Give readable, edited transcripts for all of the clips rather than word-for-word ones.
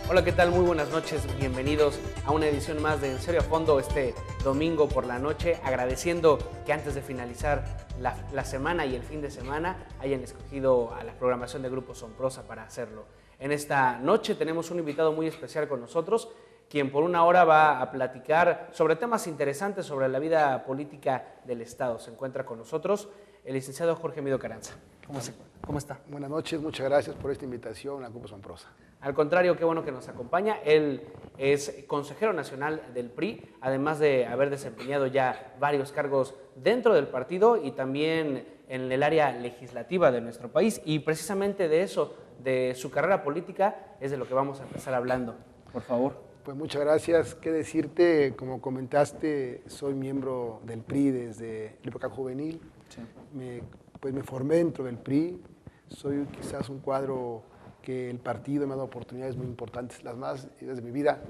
Hola, ¿qué tal? Muy buenas noches, bienvenidos a una edición más de En Serio a Fondo este domingo por la noche, agradeciendo que antes de finalizar la semana y el fin de semana hayan escogido a la programación de Grupo Sonprosa para hacerlo. En esta noche tenemos un invitado muy especial con nosotros, quien por una hora va a platicar sobre temas interesantes sobre la vida política del Estado. Se encuentra con nosotros el licenciado Jorge Mido Carranza. ¿Cómo está? Buenas noches, muchas gracias por esta invitación a Grupo Sonprosa. Al contrario, qué bueno que nos acompaña. Él es consejero nacional del PRI, además de haber desempeñado ya varios cargos dentro del partido y también en el área legislativa de nuestro país. Y precisamente de eso, de su carrera política, es de lo que vamos a empezar hablando. Por favor. Pues muchas gracias. ¿Qué decirte? Como comentaste, soy miembro del PRI desde la época juvenil. Sí. Me formé dentro del PRI. Soy quizás un cuadro que el partido me ha dado oportunidades muy importantes, las más desde mi vida.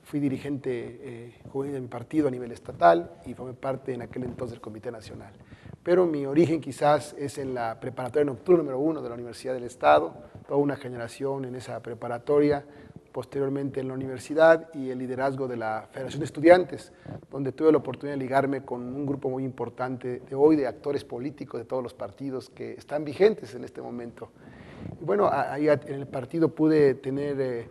Fui dirigente juvenil de mi partido a nivel estatal y formé parte en aquel entonces del Comité Nacional. Pero mi origen quizás es en la preparatoria nocturna número 1 de la Universidad del Estado, toda una generación en esa preparatoria, posteriormente en la universidad y el liderazgo de la Federación de Estudiantes, donde tuve la oportunidad de ligarme con un grupo muy importante de hoy de actores políticos de todos los partidos que están vigentes en este momento. Y bueno, ahí en el partido pude tener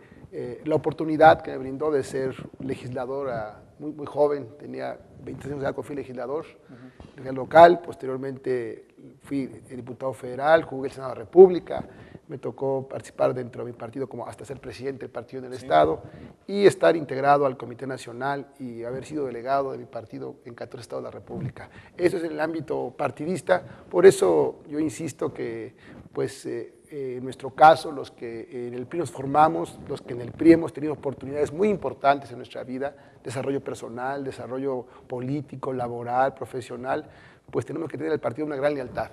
la oportunidad que me brindó de ser legislador muy joven, tenía 26 años de edad cuando fui legislador local, posteriormente fui diputado federal, jugué el Senado de la República, me tocó participar dentro de mi partido como hasta ser presidente del partido en el Estado y estar integrado al Comité Nacional y haber sido delegado de mi partido en 14 estados de la República. Eso es en el ámbito partidista, por eso yo insisto que pues en nuestro caso, los que en el PRI nos formamos, los que en el PRI hemos tenido oportunidades muy importantes en nuestra vida, desarrollo personal, desarrollo político, laboral, profesional, pues tenemos que tener al partido una gran lealtad.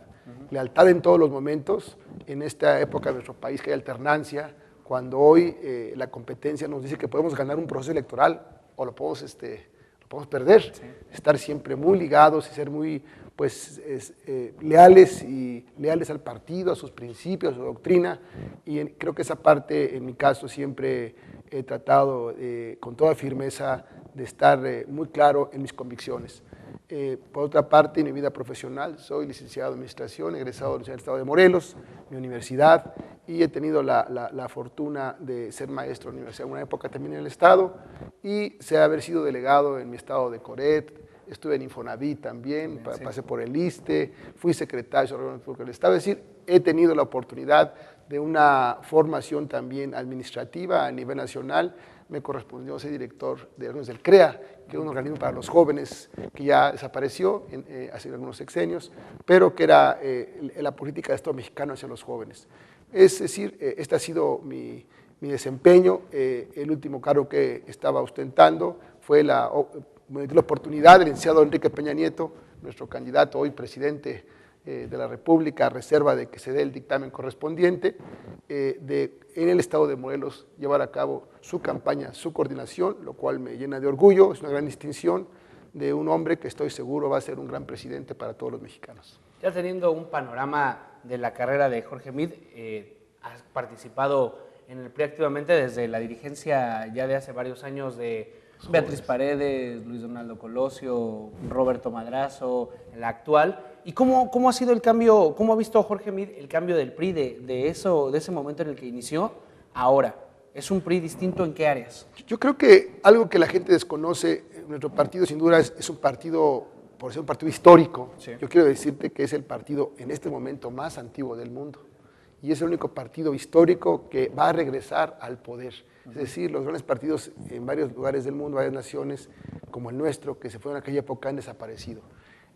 Lealtad en todos los momentos, en esta época de nuestro país que hay alternancia, cuando hoy la competencia nos dice que podemos ganar un proceso electoral o lo podemos perder, estar siempre muy ligados y ser muy leales al partido, a sus principios, a su doctrina, y creo que esa parte, en mi caso, siempre he tratado con toda firmeza de estar muy claro en mis convicciones. Por otra parte, en mi vida profesional, soy licenciado en Administración, egresado de la Universidad del Estado de Morelos, mi universidad, y he tenido la fortuna de ser maestro en la universidad en una época también en el Estado, y sé haber sido delegado en mi estado de Coret, estuve en Infonavit también, pasé por el ISSSTE, fui secretario de órganos públicos del Estado, es decir, he tenido la oportunidad de una formación también administrativa a nivel nacional. Me correspondió ser director de órganos del CREA, que es un organismo para los jóvenes que ya desapareció hace algunos sexenios, pero que era la política del Estado mexicano hacia los jóvenes. Es decir, este ha sido mi desempeño. El último cargo que estaba ostentando fue me dio la oportunidad del licenciado Enrique Peña Nieto, nuestro candidato hoy presidente de la República, a reserva de que se dé el dictamen correspondiente, en el estado de Morelos llevar a cabo su campaña, su coordinación, lo cual me llena de orgullo, es una gran distinción de un hombre que estoy seguro va a ser un gran presidente para todos los mexicanos. Ya teniendo un panorama de la carrera de Jorge Mid, has participado en el PRI activamente desde la dirigencia ya de hace varios años de Beatriz Paredes, Luis Donaldo Colosio, Roberto Madrazo, la actual. ¿Y cómo ha sido el cambio, cómo ha visto Jorge Mid el cambio del PRI de ese momento en el que inició ahora? ¿Es un PRI distinto en qué áreas? Yo creo que algo que la gente desconoce, nuestro partido sin duda es un partido, por ser un partido histórico, sí. Yo quiero decirte que es el partido en este momento más antiguo del mundo y es el único partido histórico que va a regresar al poder. Es decir, los grandes partidos en varios lugares del mundo, varias naciones, como el nuestro, que se fueron en aquella época, han desaparecido.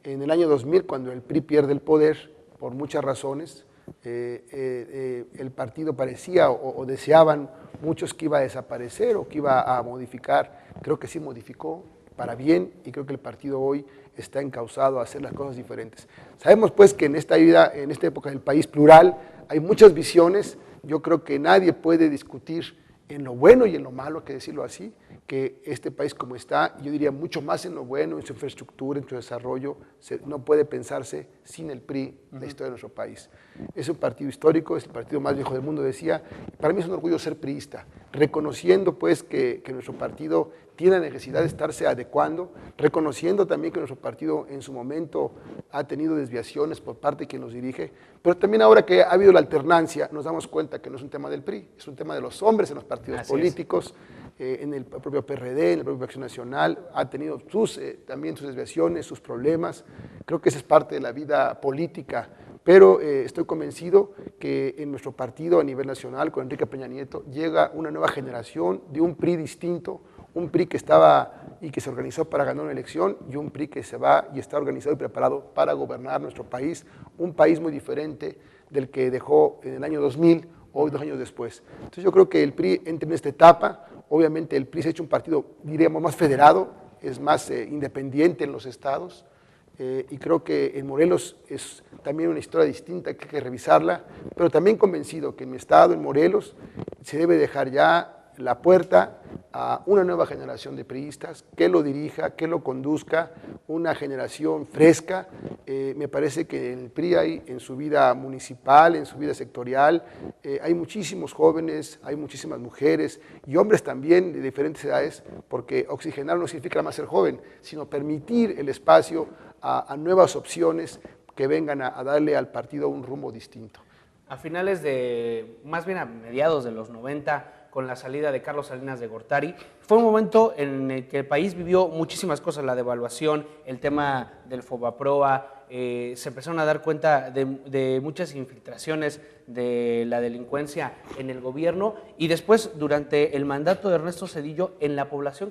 En el año 2000, cuando el PRI pierde el poder, por muchas razones, el partido parecía o deseaban muchos que iba a desaparecer o que iba a modificar. Creo que sí modificó para bien y creo que el partido hoy está encauzado a hacer las cosas diferentes. Sabemos pues que en esta vida, en esta época del país plural, hay muchas visiones. Yo creo que nadie puede discutir en lo bueno y en lo malo, hay que decirlo así, que este país como está, yo diría mucho más en lo bueno, en su infraestructura, en su desarrollo, no puede pensarse sin el PRI, la historia de nuestro país. Es un partido histórico, es el partido más viejo del mundo, decía. Para mí es un orgullo ser priista, reconociendo pues que nuestro partido tiene la necesidad de estarse adecuando, reconociendo también que nuestro partido en su momento ha tenido desviaciones por parte de quien nos dirige, pero también ahora que ha habido la alternancia, nos damos cuenta que no es un tema del PRI, es un tema de los hombres en los partidos políticos, en el propio PRD, en el propio Acción Nacional, ha tenido también sus desviaciones, sus problemas. Creo que esa es parte de la vida política, pero estoy convencido que en nuestro partido a nivel nacional, con Enrique Peña Nieto, llega una nueva generación de un PRI distinto, un PRI que estaba y que se organizó para ganar una elección, y un PRI que se va y está organizado y preparado para gobernar nuestro país, un país muy diferente del que dejó en el año 2000, hoy 2 años después. Entonces yo creo que el PRI entra en esta etapa. Obviamente el PRI se ha hecho un partido, diríamos, más federado, es más independiente en los estados, y creo que en Morelos es también una historia distinta que hay que revisarla, pero también convencido que en mi estado, en Morelos, se debe dejar ya la puerta a una nueva generación de priistas, que lo dirija, que lo conduzca, una generación fresca. Me parece que en el PRI hay, en su vida municipal, en su vida sectorial, hay muchísimos jóvenes, hay muchísimas mujeres y hombres también de diferentes edades, porque oxigenar no significa nada más ser joven, sino permitir el espacio a nuevas opciones que vengan a darle al partido un rumbo distinto. A finales más bien a mediados de los 90, con la salida de Carlos Salinas de Gortari, fue un momento en el que el país vivió muchísimas cosas, la devaluación, el tema del Fobaproa, se empezaron a dar cuenta de muchas infiltraciones de la delincuencia en el gobierno, y después, durante el mandato de Ernesto Zedillo, en la población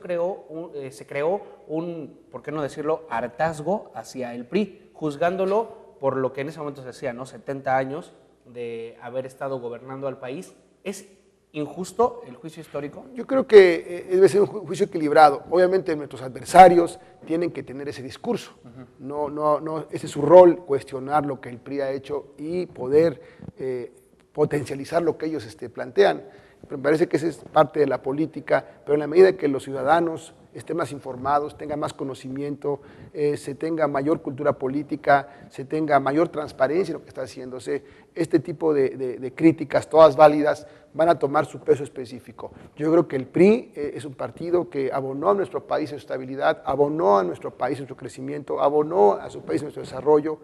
se creó un, ¿por qué no decirlo?, hartazgo hacia el PRI, juzgándolo por lo que en ese momento se decía, ¿no?, 70 años de haber estado gobernando al país. ¿Es injusto el juicio histórico? Yo creo que debe ser un juicio equilibrado. Obviamente nuestros adversarios tienen que tener ese discurso. No, ese es su rol, cuestionar lo que el PRI ha hecho y poder potencializar lo que ellos plantean. Me parece que esa es parte de la política, pero en la medida que los ciudadanos estén más informados, tengan más conocimiento, se tenga mayor cultura política, se tenga mayor transparencia en lo que está haciéndose, este tipo de críticas, todas válidas, van a tomar su peso específico. Yo creo que el PRI es un partido que abonó a nuestro país en su estabilidad, abonó a nuestro país en su crecimiento, abonó a su país en su desarrollo.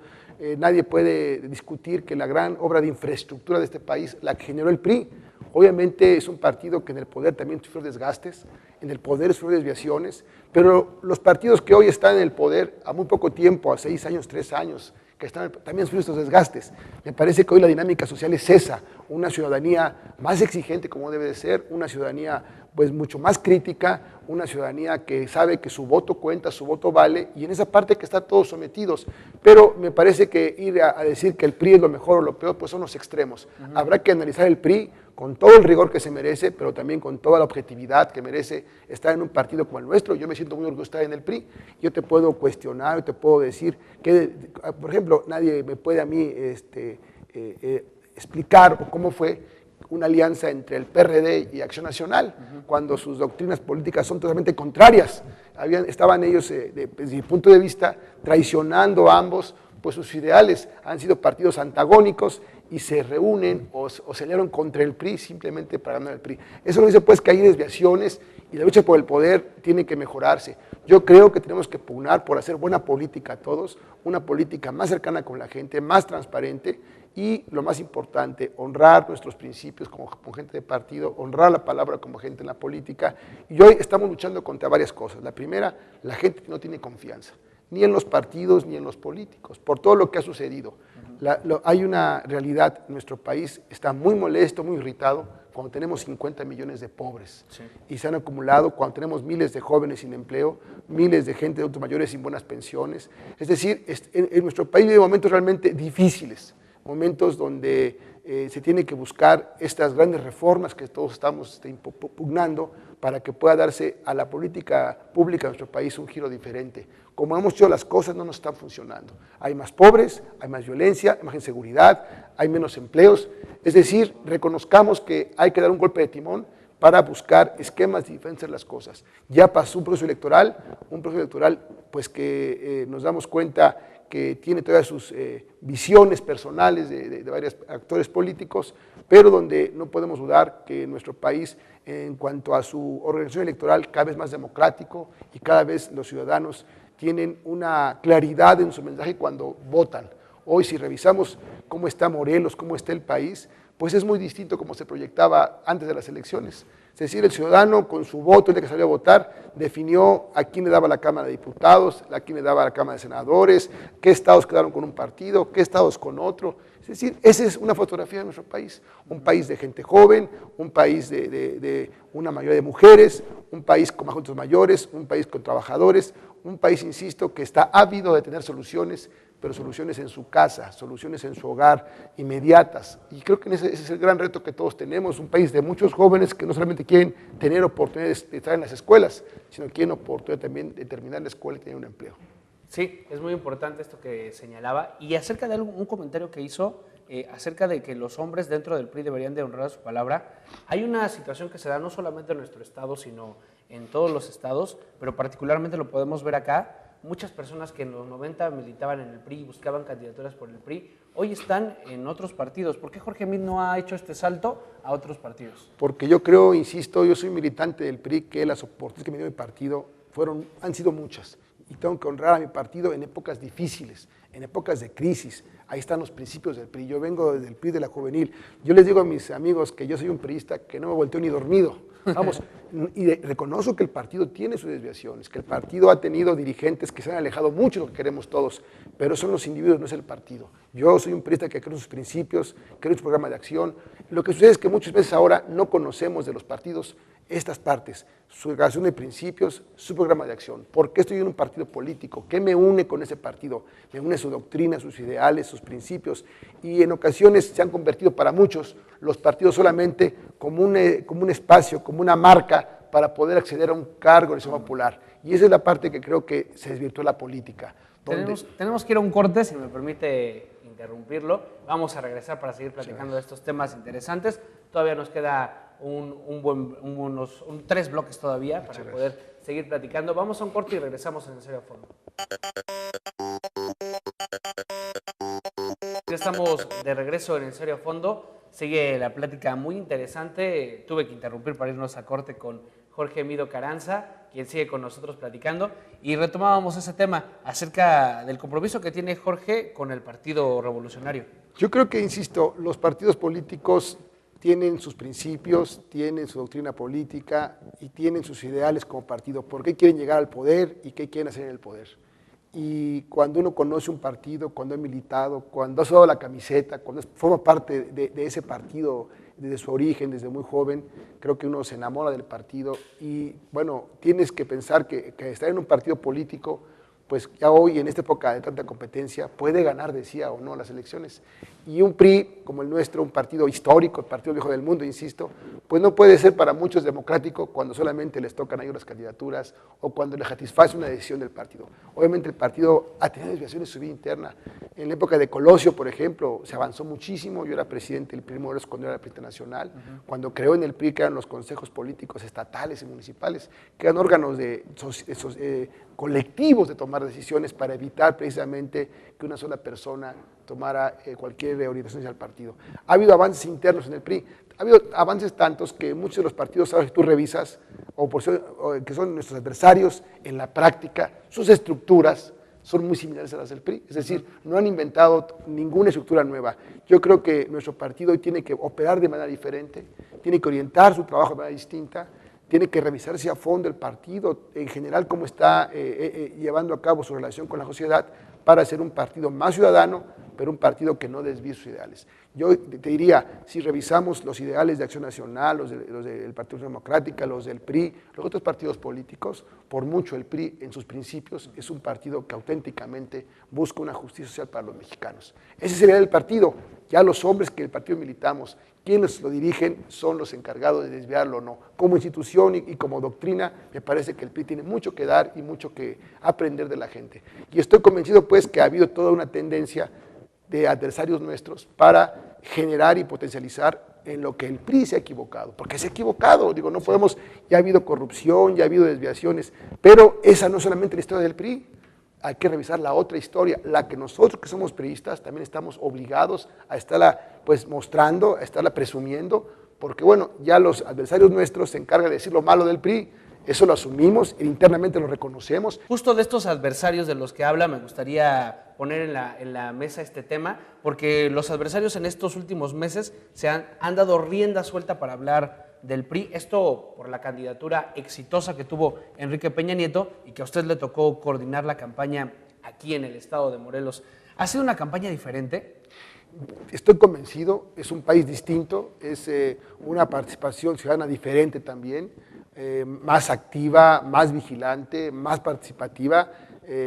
Nadie puede discutir que la gran obra de infraestructura de este país la generó el PRI. Obviamente es un partido que en el poder también sufrió desgastes, en el poder sufrió desviaciones, pero los partidos que hoy están en el poder a muy poco tiempo, a 6 años, 3 años, que están, también sufriendo estos desgastes. Me parece que hoy la dinámica social es esa, una ciudadanía más exigente como debe de ser, una ciudadanía pues mucho más crítica, una ciudadanía que sabe que su voto cuenta, su voto vale, y en esa parte que están todos sometidos. Pero me parece que ir a decir que el PRI es lo mejor o lo peor, pues son los extremos. Habrá que analizar el PRI con todo el rigor que se merece, pero también con toda la objetividad que merece estar en un partido como el nuestro. Yo me siento muy orgulloso de estar en el PRI. Yo te puedo cuestionar, yo te puedo decir que, por ejemplo, nadie me puede a mí explicar cómo fue una alianza entre el PRD y Acción Nacional, cuando sus doctrinas políticas son totalmente contrarias. Estaban ellos, desde mi punto de vista, traicionando a ambos, pues sus ideales han sido partidos antagónicos y se reúnen o se aliaron contra el PRI simplemente para ganar el PRI. Eso no dice pues que hay desviaciones y la lucha por el poder tiene que mejorarse. Yo creo que tenemos que pugnar por hacer buena política todos, una política más cercana con la gente, más transparente y, lo más importante, honrar nuestros principios como gente de partido, honrar la palabra como gente en la política. Y hoy estamos luchando contra varias cosas. La primera, la gente no tiene confianza, ni en los partidos ni en los políticos, por todo lo que ha sucedido. Hay una realidad, nuestro país está muy molesto, muy irritado, cuando tenemos 50 millones de pobres, sí, y se han acumulado cuando tenemos miles de jóvenes sin empleo, miles de gente de adultos mayores sin buenas pensiones. Es decir, en nuestro país vive momentos realmente difíciles, momentos donde se tiene que buscar estas grandes reformas que todos estamos pugnando para que pueda darse a la política pública de nuestro país un giro diferente. Como hemos hecho las cosas, no nos están funcionando. Hay más pobres, hay más violencia, hay más inseguridad, hay menos empleos. Es decir, reconozcamos que hay que dar un golpe de timón, para buscar esquemas de diferenciar las cosas. Ya pasó un proceso electoral pues que nos damos cuenta que tiene todas sus visiones personales de varios actores políticos, pero donde no podemos dudar que nuestro país, en cuanto a su organización electoral, cada vez más democrático y cada vez los ciudadanos tienen una claridad en su mensaje cuando votan. Hoy, si revisamos cómo está Morelos, cómo está el país, pues es muy distinto como se proyectaba antes de las elecciones. Es decir, el ciudadano con su voto, el día que salió a votar, definió a quién le daba la Cámara de Diputados, a quién le daba la Cámara de Senadores, qué estados quedaron con un partido, qué estados con otro. Es decir, esa es una fotografía de nuestro país. Un país de gente joven, un país de una mayoría de mujeres, un país con adultos mayores, un país con trabajadores, un país, insisto, que está ávido de tener soluciones, pero soluciones en su casa, soluciones en su hogar, inmediatas. Y creo que ese es el gran reto que todos tenemos, un país de muchos jóvenes que no solamente quieren tener oportunidades de estar en las escuelas, sino quieren oportunidad también de terminar la escuela y tener un empleo. Sí, es muy importante esto que señalaba. Y acerca de un comentario que hizo, acerca de que los hombres dentro del PRI deberían de honrar su palabra, hay una situación que se da no solamente en nuestro estado, sino en todos los estados, pero particularmente lo podemos ver acá. Muchas personas que en los 90 militaban en el PRI y buscaban candidaturas por el PRI, hoy están en otros partidos. ¿Por qué Jorge Mit no ha hecho este salto a otros partidos? Porque yo creo, insisto, yo soy militante del PRI, que las oportunidades que me dio mi partido han sido muchas. Y tengo que honrar a mi partido en épocas difíciles, en épocas de crisis. Ahí están los principios del PRI. Yo vengo desde el PRI de la juvenil. Yo les digo a mis amigos que yo soy un priista que no me volteo ni dormido. Vamos, y reconozco que el partido tiene sus desviaciones, que el partido ha tenido dirigentes que se han alejado mucho de lo que queremos todos, pero son los individuos, no es el partido. Yo soy un priista que creo en sus principios, creo en su programa de acción. Lo que sucede es que muchas veces ahora no conocemos de los partidos estas partes, su declaración de principios, su programa de acción. ¿Por qué estoy en un partido político? ¿Qué me une con ese partido? Me une su doctrina, sus ideales, sus principios, y en ocasiones se han convertido para muchos los partidos solamente como un espacio, como una marca para poder acceder a un cargo de elección popular. Y esa es la parte que creo que se desvirtuó la política. Tenemos que ir a un corte, si me permite interrumpirlo. Vamos a regresar para seguir platicando de estos temas interesantes. Todavía nos queda unos 3 bloques todavía para poder seguir platicando. Vamos a un corte y regresamos en Serio a Fondo. Ya estamos de regreso en Serio a Fondo. Sigue la plática muy interesante. Tuve que interrumpir para irnos a corte con Jorge Mido Carranza, quien sigue con nosotros platicando, y retomábamos ese tema acerca del compromiso que tiene Jorge con el Partido Revolucionario. Yo creo que, insisto, los partidos políticos tienen sus principios, tienen su doctrina política y tienen sus ideales como partido, por qué quieren llegar al poder y qué quieren hacer en el poder. Y cuando uno conoce un partido, cuando ha militado, cuando ha sudado la camiseta, cuando forma parte de ese partido desde su origen, desde muy joven, creo que uno se enamora del partido y, bueno, tienes que pensar que estar en un partido político, pues ya hoy, en esta época de tanta competencia, puede ganar, decía o no, las elecciones. Y un PRI como el nuestro, un partido histórico, el partido viejo del mundo, insisto, pues no puede ser para muchos democrático cuando solamente les tocan a ellos las candidaturas o cuando les satisface una decisión del partido. Obviamente el partido ha tenido desviaciones en su vida interna. En la época de Colosio, por ejemplo, se avanzó muchísimo. Yo era presidente del PRI Morelos cuando era presidente nacional. Cuando creó en el PRI, que eran los consejos políticos estatales y municipales, que eran órganos colectivos de tomar decisiones para evitar precisamente que una sola persona tomara cualquier orientación hacia el partido. Ha habido avances internos en el PRI, ha habido avances tantos que muchos de los partidos, ahora si tú revisas, que son nuestros adversarios en la práctica, sus estructuras son muy similares a las del PRI, es decir, no han inventado ninguna estructura nueva. Yo creo que nuestro partido hoy tiene que operar de manera diferente, tiene que orientar su trabajo de manera distinta, tiene que revisarse a fondo el partido, en general cómo está llevando a cabo su relación con la sociedad para ser un partido más ciudadano, pero un partido que no desvíe sus ideales. Yo te diría, si revisamos los ideales de Acción Nacional, los del Partido Democrático, los del PRI, los otros partidos políticos, por mucho el PRI en sus principios es un partido que auténticamente busca una justicia social para los mexicanos. Ese sería el partido. Ya los hombres que el partido militamos, quienes lo dirigen, son los encargados de desviarlo o no. Como institución y como doctrina, me parece que el PRI tiene mucho que dar y mucho que aprender de la gente. Y estoy convencido, pues, que ha habido toda una tendencia de adversarios nuestros para generar y potencializar en lo que el PRI se ha equivocado, porque se ha equivocado, digo, no podemos, ya ha habido corrupción, ya ha habido desviaciones, pero esa no es solamente la historia del PRI, hay que revisar la otra historia, la que nosotros que somos priistas también estamos obligados a estarla pues mostrando, a estarla presumiendo, porque bueno, ya los adversarios nuestros se encargan de decir lo malo del PRI, eso lo asumimos, internamente lo reconocemos. Justo de estos adversarios de los que habla, me gustaría poner en la mesa este tema, porque los adversarios en estos últimos meses se han dado rienda suelta para hablar del PRI, esto por la candidatura exitosa que tuvo Enrique Peña Nieto y que a usted le tocó coordinar la campaña aquí en el estado de Morelos. ¿Ha sido una campaña diferente? Estoy convencido, es un país distinto, es una participación ciudadana diferente también, más activa, más vigilante, más participativa.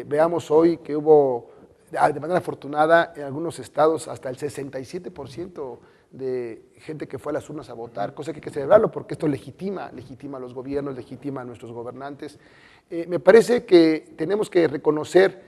Veamos hoy que hubo, de manera afortunada, en algunos estados hasta el 67% de gente que fue a las urnas a votar, cosa que hay que celebrarlo porque esto legitima a los gobiernos, legitima a nuestros gobernantes. Me parece que tenemos que reconocer,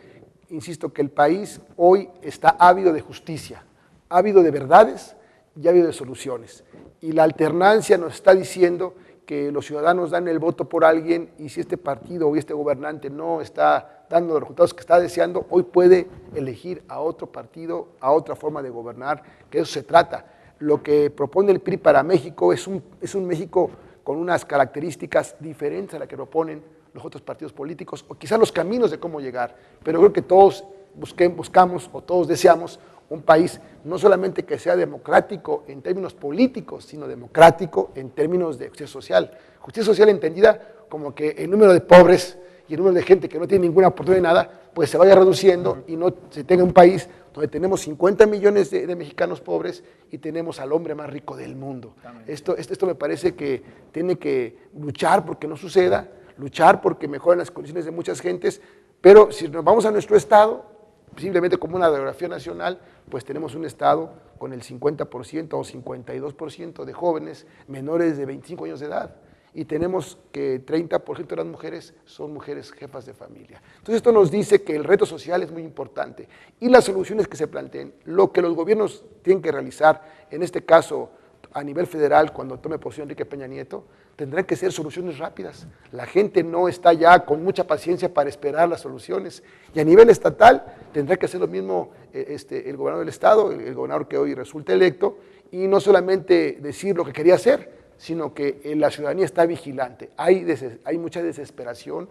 insisto, que el país hoy está ávido de justicia, ávido de verdades y ávido de soluciones. Y la alternancia nos está diciendo que los ciudadanos dan el voto por alguien y si este partido o este gobernante no está dando los resultados que está deseando, hoy puede elegir a otro partido, a otra forma de gobernar, que de eso se trata. Lo que propone el PRI para México es un México con unas características diferentes a las que proponen los otros partidos políticos, o quizás los caminos de cómo llegar, pero creo que todos buscamos o todos deseamos un país no solamente que sea democrático en términos políticos, sino democrático en términos de justicia social. Justicia social entendida como que el número de pobres y el número de gente que no tiene ninguna oportunidad de nada, pues se vaya reduciendo y no se tenga un país donde tenemos 50 millones de mexicanos pobres y tenemos al hombre más rico del mundo. Esto me parece que tiene que luchar porque no suceda, luchar porque mejoren las condiciones de muchas gentes, pero si nos vamos a nuestro estado, simplemente como una radiografía nacional, pues tenemos un estado con el 50% o 52% de jóvenes menores de 25 años de edad y tenemos que 30% de las mujeres son mujeres jefas de familia. Entonces esto nos dice que el reto social es muy importante y las soluciones que se planteen, lo que los gobiernos tienen que realizar, en este caso a nivel federal, cuando tome posesión Enrique Peña Nieto, tendrán que ser soluciones rápidas. La gente no está ya con mucha paciencia para esperar las soluciones. Y a nivel estatal tendrá que hacer lo mismo el gobernador del estado, el gobernador que hoy resulta electo, y no solamente decir lo que quería hacer, sino que la ciudadanía está vigilante. Hay mucha desesperación,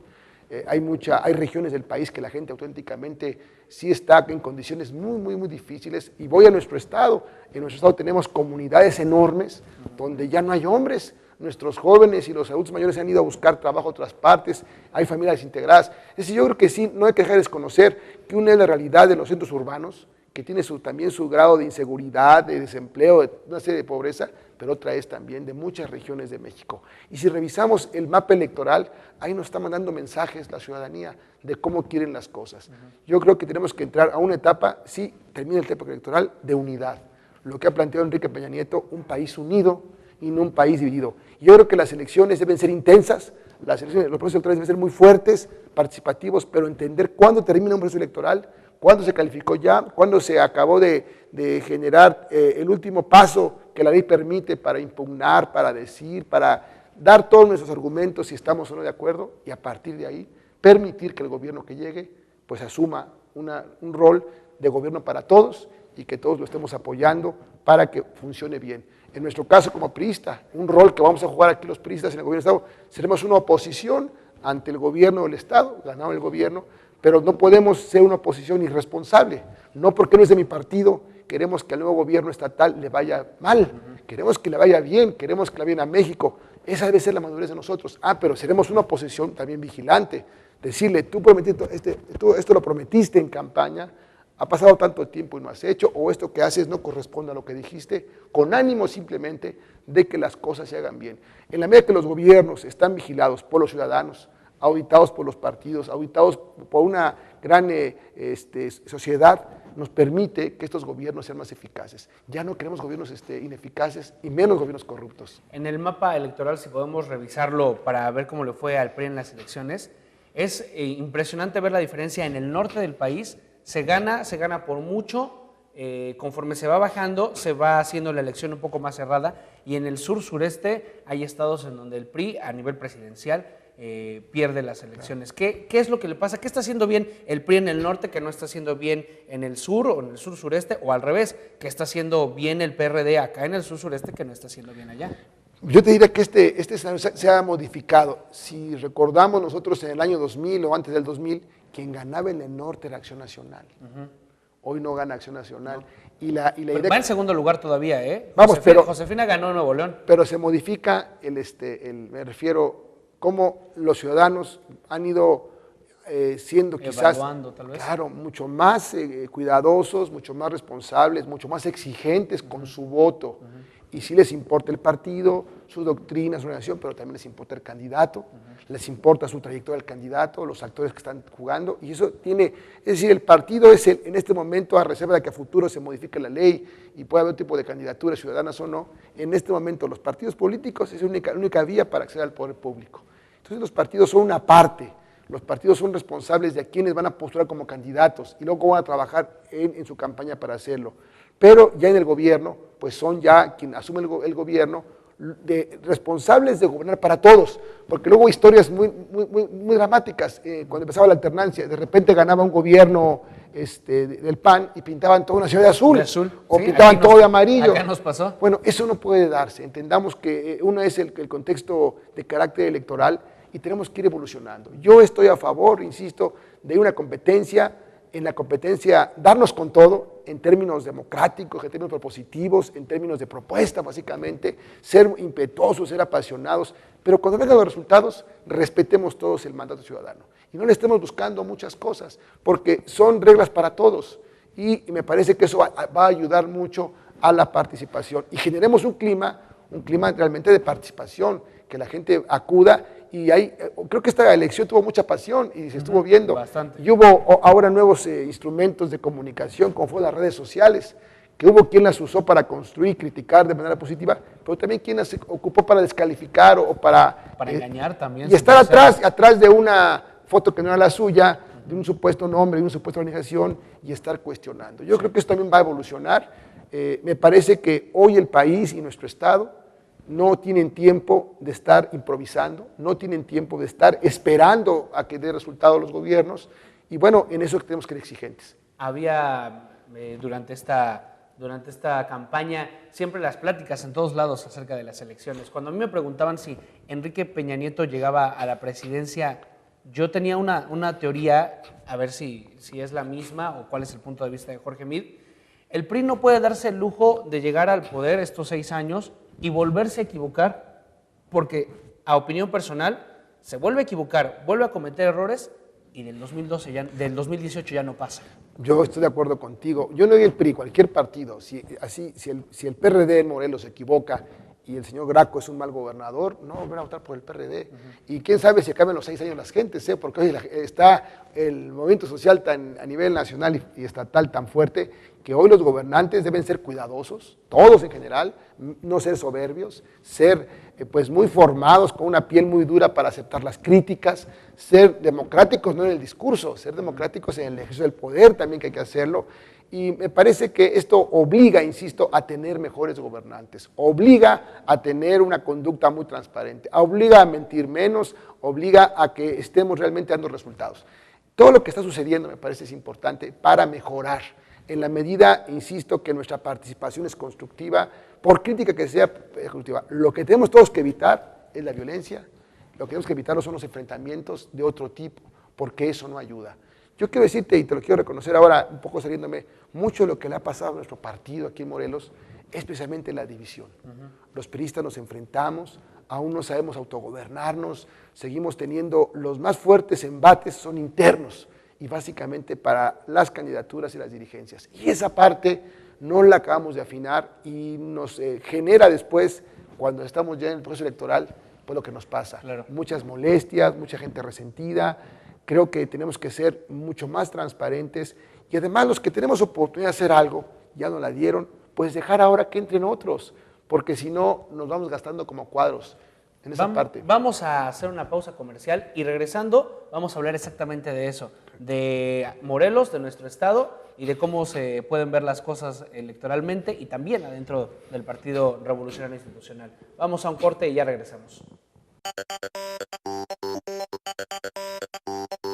hay regiones del país que la gente auténticamente sí está en condiciones muy difíciles. Y voy a nuestro estado. En nuestro estado tenemos comunidades enormes donde ya no hay hombres. Nuestros jóvenes y los adultos mayores se han ido a buscar trabajo a otras partes, hay familias integradas. Es decir, yo creo que sí, no hay que dejar de desconocer que una es la realidad de los centros urbanos, que tiene también su grado de inseguridad, de desempleo, de una serie de pobreza, pero otra es también de muchas regiones de México. Y si revisamos el mapa electoral, ahí nos está mandando mensajes la ciudadanía de cómo quieren las cosas. Yo creo que tenemos que entrar a una etapa, sí, termina el tiempo electoral, de unidad. Lo que ha planteado Enrique Peña Nieto, un país unido y no un país dividido. Yo creo que las elecciones deben ser intensas, los procesos electorales deben ser muy fuertes, participativos, pero entender cuándo termina un proceso electoral, cuándo se calificó ya, cuándo se acabó de generar el último paso que la ley permite para impugnar, para decir, para dar todos nuestros argumentos si estamos o no de acuerdo, y a partir de ahí permitir que el gobierno que llegue pues asuma un rol de gobierno para todos y que todos lo estemos apoyando para que funcione bien. En nuestro caso como priista, un rol que vamos a jugar aquí los priistas en el gobierno del Estado, seremos una oposición ante el gobierno del Estado, ganado el gobierno, pero no podemos ser una oposición irresponsable. No porque no es de mi partido, queremos que al nuevo gobierno estatal le vaya mal, queremos que le vaya bien, queremos que le vaya bien a México. Esa debe ser la madurez de nosotros. Pero seremos una oposición también vigilante. Decirle, tú esto lo prometiste en campaña, ha pasado tanto tiempo y no has hecho, o esto que haces no corresponde a lo que dijiste, con ánimo simplemente de que las cosas se hagan bien. En la medida que los gobiernos están vigilados por los ciudadanos, auditados por los partidos, auditados por una gran sociedad, nos permite que estos gobiernos sean más eficaces. Ya no queremos gobiernos ineficaces y menos gobiernos corruptos. En el mapa electoral, si podemos revisarlo para ver cómo le fue al PRI en las elecciones, es impresionante ver la diferencia en el norte del país. Se gana por mucho conforme se va bajando, se va haciendo la elección un poco más cerrada, y en el sur-sureste hay estados en donde el PRI, a nivel presidencial, pierde las elecciones. ¿Qué es lo que le pasa? ¿Qué está haciendo bien el PRI en el norte que no está haciendo bien en el sur o en el sur-sureste? O al revés, ¿qué está haciendo bien el PRD acá en el sur-sureste que no está haciendo bien allá? Yo te diría que este escenario se ha modificado. Si recordamos nosotros en el año 2000 o antes del 2000, quien ganaba en el norte era Acción Nacional. Hoy no gana Acción Nacional. No. Y la Pero va en segundo lugar todavía, ¿eh? Vamos, Josefina ganó Nuevo León. Pero se modifica, me refiero, cómo los ciudadanos han ido siendo quizás, tal vez. Claro, mucho más cuidadosos, mucho más responsables, mucho más exigentes con su voto. Y sí les importa el partido, su doctrina, su organización, pero también les importa el candidato, les importa su trayectoria del candidato, los actores que están jugando, y eso tiene, es decir, el partido es en este momento, a reserva de que a futuro se modifique la ley y pueda haber un tipo de candidaturas ciudadanas o no, en este momento los partidos políticos es la única vía para acceder al poder público. Entonces los partidos son una parte, los partidos son responsables de a quienes van a postular como candidatos y luego van a trabajar en su campaña para hacerlo. Pero ya en el gobierno, pues son ya quien asume el gobierno, responsables de gobernar para todos, porque luego historias muy dramáticas, cuando empezaba la alternancia, de repente ganaba un gobierno del PAN y pintaban toda una ciudad de azul, o sí, pintaban todo de amarillo. Acá nos pasó. Bueno, eso no puede darse, entendamos que uno es el contexto de carácter electoral y tenemos que ir evolucionando. Yo estoy a favor, insisto, de una competencia, en la competencia darnos con todo, en términos democráticos, en términos propositivos, en términos de propuesta básicamente, ser impetuosos, ser apasionados, pero cuando vengan los resultados, respetemos todos el mandato ciudadano. Y no le estemos buscando muchas cosas, porque son reglas para todos, y me parece que eso va a ayudar mucho a la participación. Y generemos un clima realmente de participación, que la gente acuda, y creo que esta elección tuvo mucha pasión y se estuvo viendo. Bastante. Y hubo ahora nuevos instrumentos de comunicación, como fueron las redes sociales, que hubo quien las usó para construir, criticar de manera positiva, pero también quien las ocupó para descalificar o para engañar también. Y estar atrás de una foto que no era la suya, de un supuesto nombre, de una supuesta organización, y estar cuestionando. Yo creo que eso también va a evolucionar. Me parece que hoy el país y nuestro Estado no tienen tiempo de estar improvisando, no tienen tiempo de estar esperando a que dé resultado los gobiernos, y bueno, en eso tenemos que ser exigentes. Había durante esta campaña siempre las pláticas en todos lados acerca de las elecciones. Cuando a mí me preguntaban si Enrique Peña Nieto llegaba a la presidencia, yo tenía una teoría, a ver si es la misma o cuál es el punto de vista de Jorge Mid. El PRI no puede darse el lujo de llegar al poder estos 6 años y volverse a equivocar, porque a opinión personal se vuelve a equivocar, vuelve a cometer errores y del 2018 ya no pasa. Yo estoy de acuerdo contigo. Yo no digo el PRI, cualquier partido. Si el PRD en Morelos se equivoca y el señor Graco es un mal gobernador, no van a votar por el PRD. Y quién sabe si acaben los 6 años las gentes, porque hoy está el movimiento social a nivel nacional y estatal tan fuerte que hoy los gobernantes deben ser cuidadosos, todos en general, no ser soberbios, ser pues muy formados, con una piel muy dura para aceptar las críticas, ser democráticos no en el discurso, ser democráticos en el ejercicio del poder también, que hay que hacerlo. Y me parece que esto obliga, insisto, a tener mejores gobernantes, obliga a tener una conducta muy transparente, obliga a mentir menos, obliga a que estemos realmente dando resultados. Todo lo que está sucediendo me parece es importante para mejorar, en la medida, insisto, que nuestra participación es constructiva, por crítica que sea constructiva. Lo que tenemos todos que evitar es la violencia, lo que tenemos que evitar son los enfrentamientos de otro tipo, porque eso no ayuda. Yo quiero decirte, y te lo quiero reconocer ahora, un poco saliéndome, mucho de lo que le ha pasado a nuestro partido aquí en Morelos es precisamente la división. Los priistas nos enfrentamos, aún no sabemos autogobernarnos, seguimos teniendo los más fuertes embates, son internos, y básicamente para las candidaturas y las dirigencias. Y esa parte no la acabamos de afinar y nos genera después, cuando estamos ya en el proceso electoral, pues lo que nos pasa. Claro. Muchas molestias, mucha gente resentida. Creo que tenemos que ser mucho más transparentes y además los que tenemos oportunidad de hacer algo, ya no la dieron, pues dejar ahora que entren otros, porque si no nos vamos gastando como cuadros. en esa parte. Vamos a hacer una pausa comercial y regresando vamos a hablar exactamente de eso, de Morelos, de nuestro estado y de cómo se pueden ver las cosas electoralmente y también adentro del Partido Revolucionario Institucional. Vamos a un corte y ya regresamos.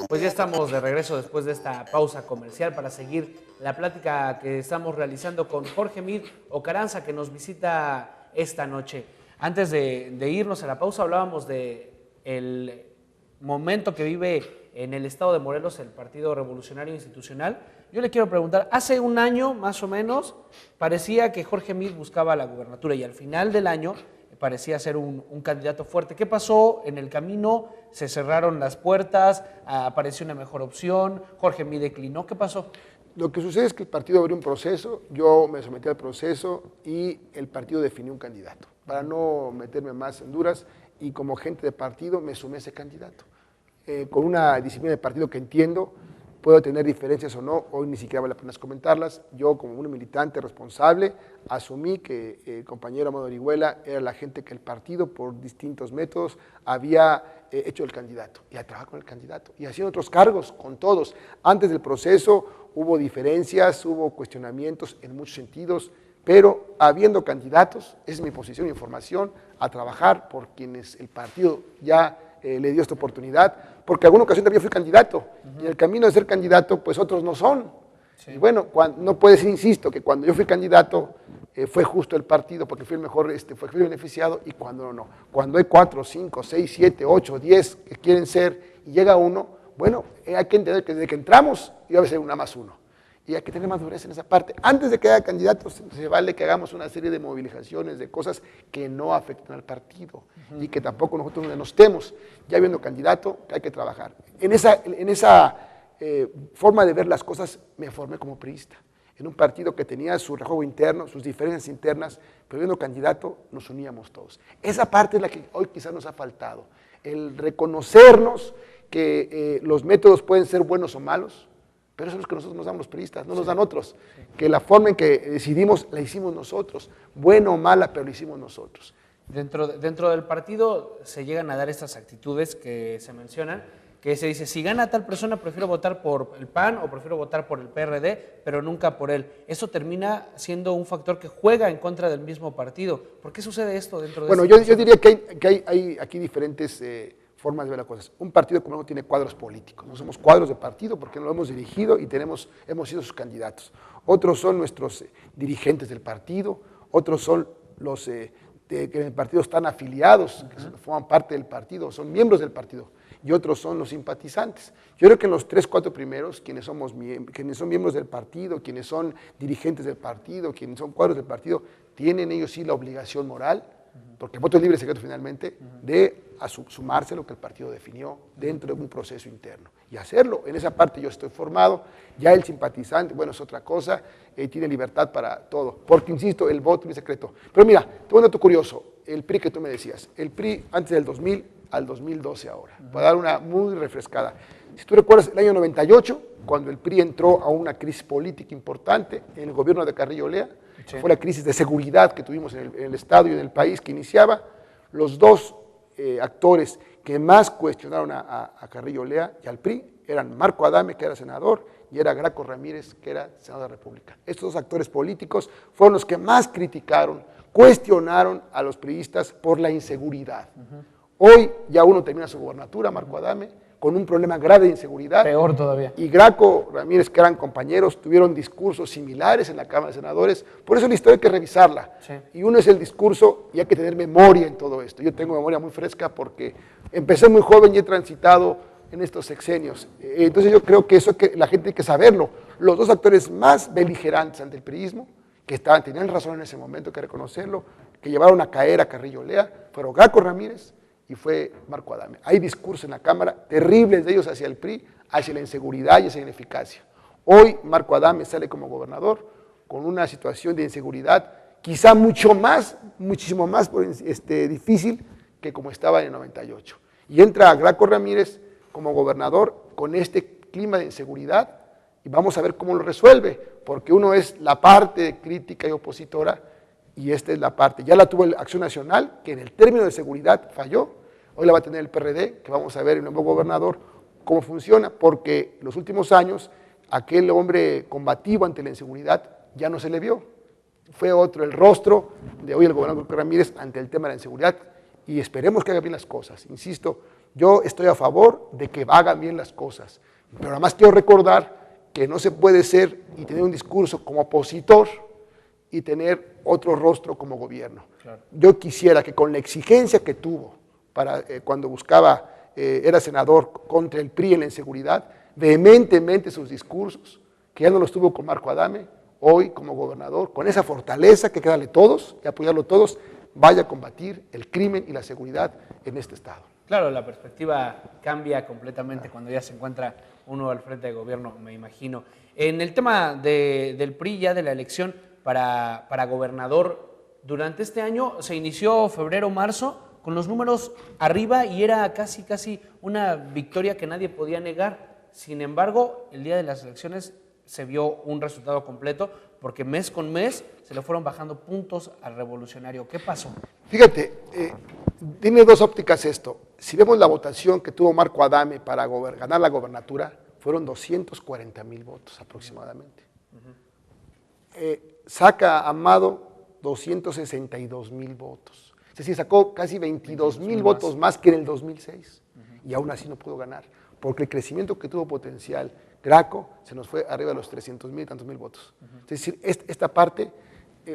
Pues ya estamos de regreso después de esta pausa comercial para seguir la plática que estamos realizando con Jorge Mir Ocaranza, que nos visita esta noche. Antes de irnos a la pausa hablábamos del momento que vive en el estado de Morelos el Partido Revolucionario Institucional. Yo le quiero preguntar, hace un año más o menos parecía que Jorge Mir buscaba la gubernatura y al final del año parecía ser un candidato fuerte. ¿Qué pasó en el camino? ¿Se cerraron las puertas? ¿Apareció una mejor opción? ¿Jorge Mir declinó? ¿Qué pasó? Lo que sucede es que el partido abrió un proceso, yo me sometí al proceso y el partido definió un candidato. Para no meterme más en duras y como gente de partido me sumé a ese candidato. Con una disciplina de partido que entiendo, puedo tener diferencias o no, hoy ni siquiera vale la pena comentarlas. Yo como un militante responsable asumí que el compañero Amado Orihuela era la gente que el partido por distintos métodos había hecho el candidato y a trabajar con el candidato y haciendo otros cargos con todos. Antes del proceso hubo diferencias, hubo cuestionamientos en muchos sentidos, pero habiendo candidatos, esa es mi posición y información, a trabajar por quienes el partido ya le dio esta oportunidad, porque en alguna ocasión también fui candidato, y en el camino de ser candidato, pues otros no son. Sí. Y bueno, no puede ser, insisto, que cuando yo fui candidato fue justo el partido, porque fui el mejor, fui beneficiado, y cuando no. Cuando hay 4, 5, 6, 7, 8, 10 que quieren ser, y llega uno, bueno, hay que entender que desde que entramos iba a ser una más uno. Y hay que tener madurez en esa parte. Antes de que haya candidatos, se vale que hagamos una serie de movilizaciones, de cosas que no afecten al partido y que tampoco nosotros nos denostemos. Ya viendo candidato, hay que trabajar. En esa forma de ver las cosas me formé como priista. En un partido que tenía su rejuego interno, sus diferencias internas, pero viendo candidato nos uníamos todos. Esa parte es la que hoy quizás nos ha faltado. El reconocernos que los métodos pueden ser buenos o malos, pero eso es lo que nosotros nos dan los priistas, no nos dan otros. Que la forma en que decidimos la hicimos nosotros, buena o mala, pero la hicimos nosotros. Dentro del partido se llegan a dar estas actitudes que se mencionan, que se dice, si gana tal persona prefiero votar por el PAN o prefiero votar por el PRD, pero nunca por él. Eso termina siendo un factor que juega en contra del mismo partido. ¿Por qué sucede esto dentro de Bueno, yo diría que hay aquí diferentes formas de ver las cosas. Un partido como no tiene cuadros políticos, no somos cuadros de partido porque no lo hemos dirigido y hemos sido sus candidatos. Otros son nuestros dirigentes del partido, otros son los que en el partido están afiliados, que forman parte del partido, son miembros del partido, y otros son los simpatizantes. Yo creo que en los 3, 4 primeros, quienes son miembros del partido, quienes son dirigentes del partido, quienes son cuadros del partido, tienen ellos sí la obligación moral, porque el voto es libre y secreto finalmente, de sumarse a lo que el partido definió dentro de un proceso interno y hacerlo. En esa parte yo estoy formado, ya el simpatizante, bueno, es otra cosa, tiene libertad para todo, porque insisto, el voto es secreto. Pero mira, te voy a un dato curioso, el PRI que tú me decías, el PRI antes del 2000 al 2012 ahora, para dar una muy refrescada. Si tú recuerdas el año 98, cuando el PRI entró a una crisis política importante en el gobierno de Carrillo Olea, sí. Fue la crisis de seguridad que tuvimos en el Estado y en el país que iniciaba, los dos actores que más cuestionaron a Carrillo Olea y al PRI eran Marco Adame, que era senador, y era Graco Ramírez, que era senador de la República. Estos dos actores políticos fueron los que más criticaron, cuestionaron a los priistas por la inseguridad. Hoy ya uno termina su gobernatura, Marco Adame, con un problema grave de inseguridad. Peor todavía. Y Graco Ramírez, que eran compañeros, tuvieron discursos similares en la Cámara de Senadores. Por eso la historia hay que revisarla. Sí. Y uno es el discurso y hay que tener memoria en todo esto. Yo tengo memoria muy fresca porque empecé muy joven y he transitado en estos sexenios. Entonces yo creo que eso la gente tiene que saberlo. Los dos actores más beligerantes ante el priismo, que tenían razón en ese momento, hay que reconocerlo, que llevaron a caer a Carrillo Olea, fueron Graco Ramírez y fue Marco Adame. Hay discursos en la Cámara terribles de ellos hacia el PRI, hacia la inseguridad y hacia la ineficacia. Hoy Marco Adame sale como gobernador con una situación de inseguridad quizá muchísimo más difícil que como estaba en el 98. Y entra Graco Ramírez como gobernador con este clima de inseguridad y vamos a ver cómo lo resuelve, porque uno es la parte crítica y opositora y esta es la parte. Ya la tuvo el Acción Nacional, que en el término de seguridad falló, hoy la va a tener el PRD, que vamos a ver en el nuevo gobernador cómo funciona, porque en los últimos años aquel hombre combativo ante la inseguridad ya no se le vio. Fue otro el rostro de hoy el gobernador Ramírez ante el tema de la inseguridad, y esperemos que haga bien las cosas. Insisto, yo estoy a favor de que hagan bien las cosas, pero además quiero recordar que no se puede ser y tener un discurso como opositor y tener otro rostro como gobierno. Claro. Yo quisiera que con la exigencia que tuvo para cuando buscaba, era senador contra el PRI en la inseguridad, vehementemente sus discursos, que ya no los tuvo con Marco Adame, hoy como gobernador, con esa fortaleza que quedarle todos y apoyarlo todos, vaya a combatir el crimen y la seguridad en este estado. Claro, la perspectiva cambia completamente cuando ya se encuentra uno al frente de gobierno, me imagino. En el tema del PRI, ya de la elección para gobernador, durante este año se inició febrero-marzo con los números arriba y era casi una victoria que nadie podía negar. Sin embargo, el día de las elecciones se vio un resultado completo porque mes con mes se le fueron bajando puntos al revolucionario. ¿Qué pasó? Fíjate, tiene dos ópticas esto. Si vemos la votación que tuvo Marco Adame para ganar la gobernatura, fueron 240,000 votos aproximadamente. Saca Amado 262,000 votos. Es decir, sacó casi 22,000 votos más que en el 2006 y aún así no pudo ganar, porque el crecimiento que tuvo potencial Graco se nos fue arriba de los 300,000 y tantos mil votos. Es decir, esta parte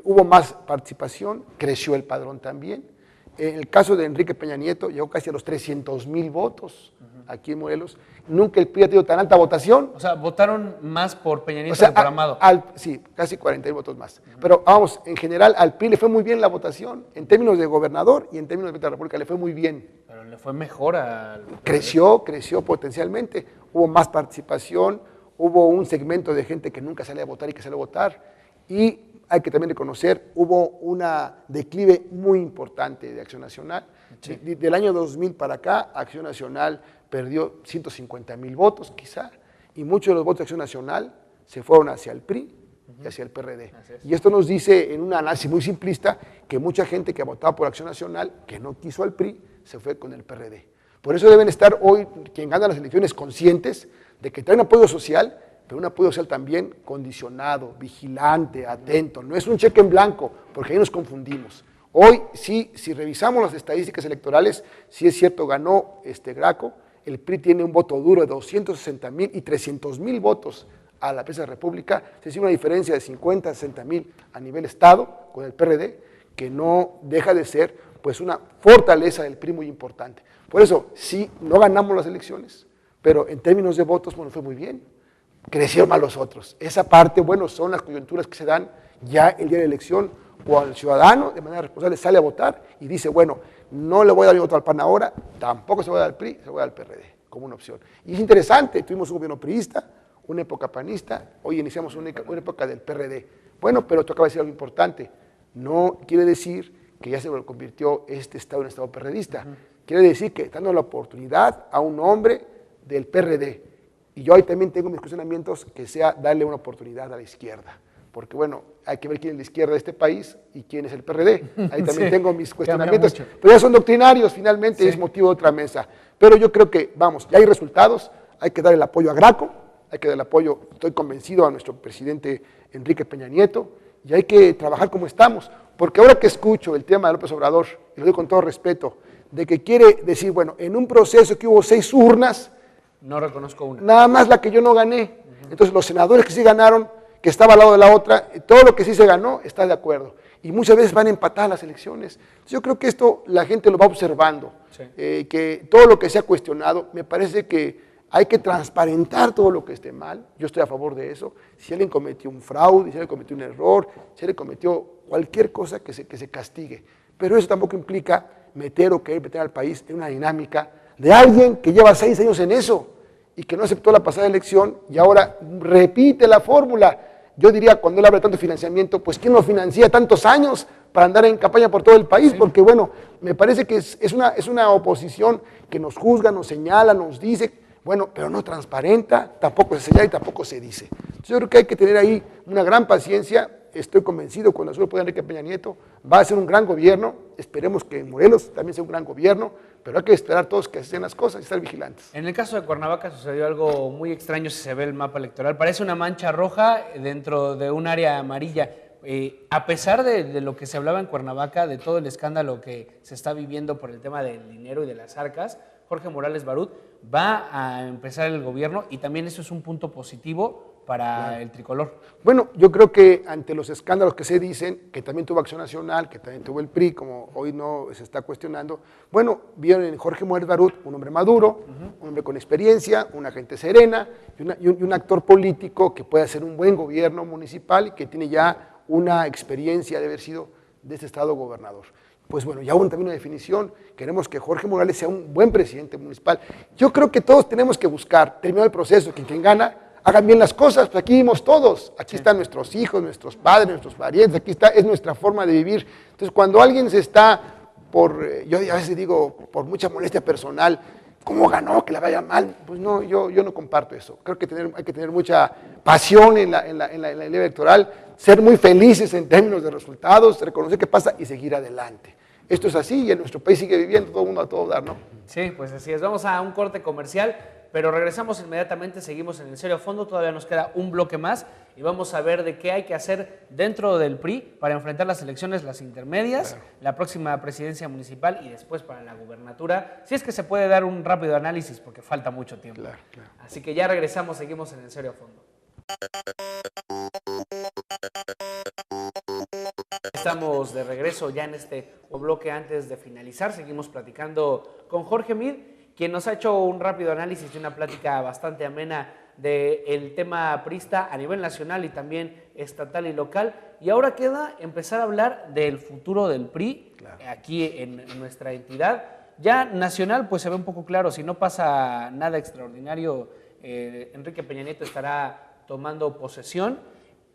hubo más participación, creció el padrón también. En el caso de Enrique Peña Nieto, llegó casi a los 300,000 votos aquí en Morelos. Nunca el PRI ha tenido tan alta votación. O sea, votaron más por Peña Nieto que por Amado. Sí, casi 40,000 votos más. Pero vamos, en general al PRI le fue muy bien la votación, en términos de gobernador y en términos de presidente de la República le fue muy bien. Pero le fue mejor al... Creció potencialmente, hubo más participación, hubo un segmento de gente que nunca salía a votar y que salió a votar, y hay que también reconocer, hubo una declive muy importante de Acción Nacional. Sí. Del año 2000 para acá, Acción Nacional perdió 150,000 votos quizá, y muchos de los votos de Acción Nacional se fueron hacia el PRI y hacia el PRD. Y esto nos dice, en un análisis muy simplista, que mucha gente que votaba por Acción Nacional, que no quiso al PRI, se fue con el PRD. Por eso deben estar hoy, quien gana las elecciones, conscientes de que traen apoyo social, pero un apoyo social también condicionado, vigilante, atento. No es un cheque en blanco, porque ahí nos confundimos. Hoy, sí, si revisamos las estadísticas electorales, sí es cierto, ganó Graco, el PRI tiene un voto duro de 260,000 y 300,000 votos a la presidencia de la República, es decir, una diferencia de 50 a 60,000 a nivel Estado con el PRD, que no deja de ser pues una fortaleza del PRI muy importante. Por eso, sí, no ganamos las elecciones, pero en términos de votos, bueno, fue muy bien. Crecieron más los otros. Esa parte, bueno, son las coyunturas que se dan ya el día de la elección, o el ciudadano de manera responsable sale a votar y dice, bueno, no le voy a dar mi voto al PAN ahora, tampoco se lo voy a dar al PRI, se lo voy a dar al PRD, como una opción. Y es interesante, tuvimos un gobierno priista, una época panista, hoy iniciamos una época del PRD. Bueno, pero tú acabas de decir algo importante, no quiere decir que ya se convirtió este estado en un estado perredista, quiere decir que está dando la oportunidad a un hombre del PRD. Y yo ahí también tengo mis cuestionamientos, que sea darle una oportunidad a la izquierda. Porque bueno, hay que ver quién es la izquierda de este país y quién es el PRD. Ahí también tengo mis cuestionamientos. Pero ya son doctrinarios finalmente, es motivo de otra mesa. Pero yo creo que, vamos, ya hay resultados, hay que dar el apoyo a Graco, hay que dar el apoyo, estoy convencido, a nuestro presidente Enrique Peña Nieto, y hay que trabajar como estamos. Porque ahora que escucho el tema de López Obrador, y lo digo con todo respeto, de que quiere decir, bueno, en un proceso que hubo 6 urnas, no reconozco una. Nada más la que yo no gané. Entonces los senadores que sí ganaron, que estaba al lado de la otra, todo lo que sí se ganó, está de acuerdo. Y muchas veces van empatadas las elecciones. Entonces, yo creo que esto la gente lo va observando, sí. Que todo lo que se ha cuestionado, me parece que hay que transparentar todo lo que esté mal. Yo estoy a favor de eso. Si alguien cometió un fraude, si alguien cometió un error, si alguien cometió cualquier cosa que se castigue. Pero eso tampoco implica meter o querer meter al país en una dinámica de alguien que lleva 6 años en eso y que no aceptó la pasada elección y ahora repite la fórmula. Yo diría, cuando él habla de tanto financiamiento, pues ¿quién lo financia tantos años para andar en campaña por todo el país? Sí. Porque bueno, me parece que es una oposición que nos juzga, nos señala, nos dice, bueno, pero no transparenta, tampoco se señala y tampoco se dice. Entonces, yo creo que hay que tener ahí una gran paciencia estoy convencido, cuando solo pueda Enrique Peña Nieto, va a ser un gran gobierno, esperemos que en Morelos también sea un gran gobierno, pero hay que esperar todos que hacen las cosas y estar vigilantes. En el caso de Cuernavaca sucedió algo muy extraño si se ve el mapa electoral. Parece una mancha roja dentro de un área amarilla. A pesar de lo que se hablaba en Cuernavaca, de todo el escándalo que se está viviendo por el tema del dinero y de las arcas, Jorge Morales Barut va a empezar el gobierno y también eso es un punto positivo para el tricolor. Bueno, yo creo que ante los escándalos que se dicen, que también tuvo Acción Nacional, que también tuvo el PRI, como hoy no se está cuestionando, bueno, vieron en Jorge Morales Barut un hombre maduro, un hombre con experiencia, una gente serena y un actor político que puede hacer un buen gobierno municipal y que tiene ya una experiencia de haber sido de este estado gobernador. Pues bueno, ya hubo también una definición, queremos que Jorge Morales sea un buen presidente municipal. Yo creo que todos tenemos que buscar, terminar el proceso, que quien gana, hagan bien las cosas, pues aquí vivimos todos, aquí están nuestros hijos, nuestros padres, nuestros parientes, aquí está, es nuestra forma de vivir. Entonces cuando alguien se está yo a veces digo, por mucha molestia personal, ¿cómo ganó? Que le vaya mal. Pues no, yo no comparto eso. Creo que hay que tener mucha pasión en la ley electoral, ser muy felices en términos de resultados, reconocer qué pasa y seguir adelante. Esto es así y en nuestro país sigue viviendo todo el mundo a todo dar, ¿no? Sí, pues así es. Vamos a un corte comercial, pero regresamos inmediatamente, seguimos en el Serio a Fondo, todavía nos queda un bloque más y vamos a ver de qué hay que hacer dentro del PRI para enfrentar las elecciones, las intermedias, la próxima presidencia municipal y después para la gubernatura, si es que se puede dar un rápido análisis porque falta mucho tiempo. Claro. Así que ya regresamos, seguimos en el Serio a Fondo. Estamos de regreso ya en este bloque. Antes de finalizar, seguimos platicando con Jorge Mid, quien nos ha hecho un rápido análisis y una plática bastante amena del tema priista a nivel nacional y también estatal y local. Y ahora queda empezar a hablar del futuro del PRI aquí en nuestra entidad. Ya nacional pues se ve un poco claro, si no pasa nada extraordinario, Enrique Peña Nieto estará tomando posesión,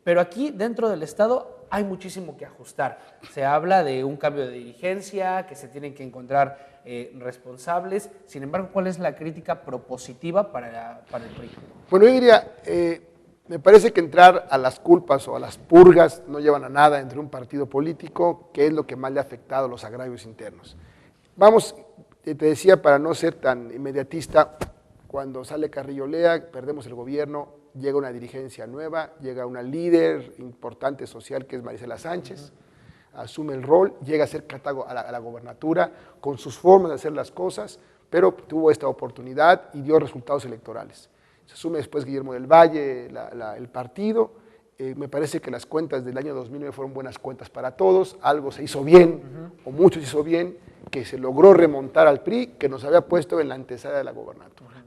pero aquí dentro del estado hay muchísimo que ajustar. Se habla de un cambio de dirigencia, que se tienen que encontrar responsables. Sin embargo, ¿cuál es la crítica propositiva para el PRI? Bueno, yo diría, me parece que entrar a las culpas o a las purgas no llevan a nada entre un partido político, que es lo que más le ha afectado a los agravios internos. Vamos, te decía, para no ser tan inmediatista, cuando sale Carrillo Lea, perdemos el gobierno, llega una dirigencia nueva, llega una líder importante social que es Marisela Sánchez, asume el rol, llega a ser Cartago a la gobernatura con sus formas de hacer las cosas, pero tuvo esta oportunidad y dio resultados electorales. Se asume después Guillermo del Valle el partido. Me parece que las cuentas del año 2009 fueron buenas cuentas para todos, algo se hizo bien, o mucho se hizo bien, que se logró remontar al PRI, que nos había puesto en la antesala de la gobernatura.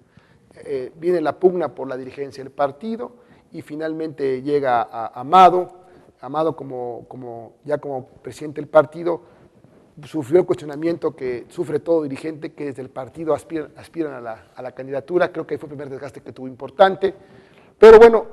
Viene la pugna por la dirigencia del partido y finalmente llega a Amado ya como presidente del partido, sufrió el cuestionamiento que sufre todo dirigente, que desde el partido aspiran a la candidatura. Creo que fue el primer desgaste que tuvo importante, pero bueno,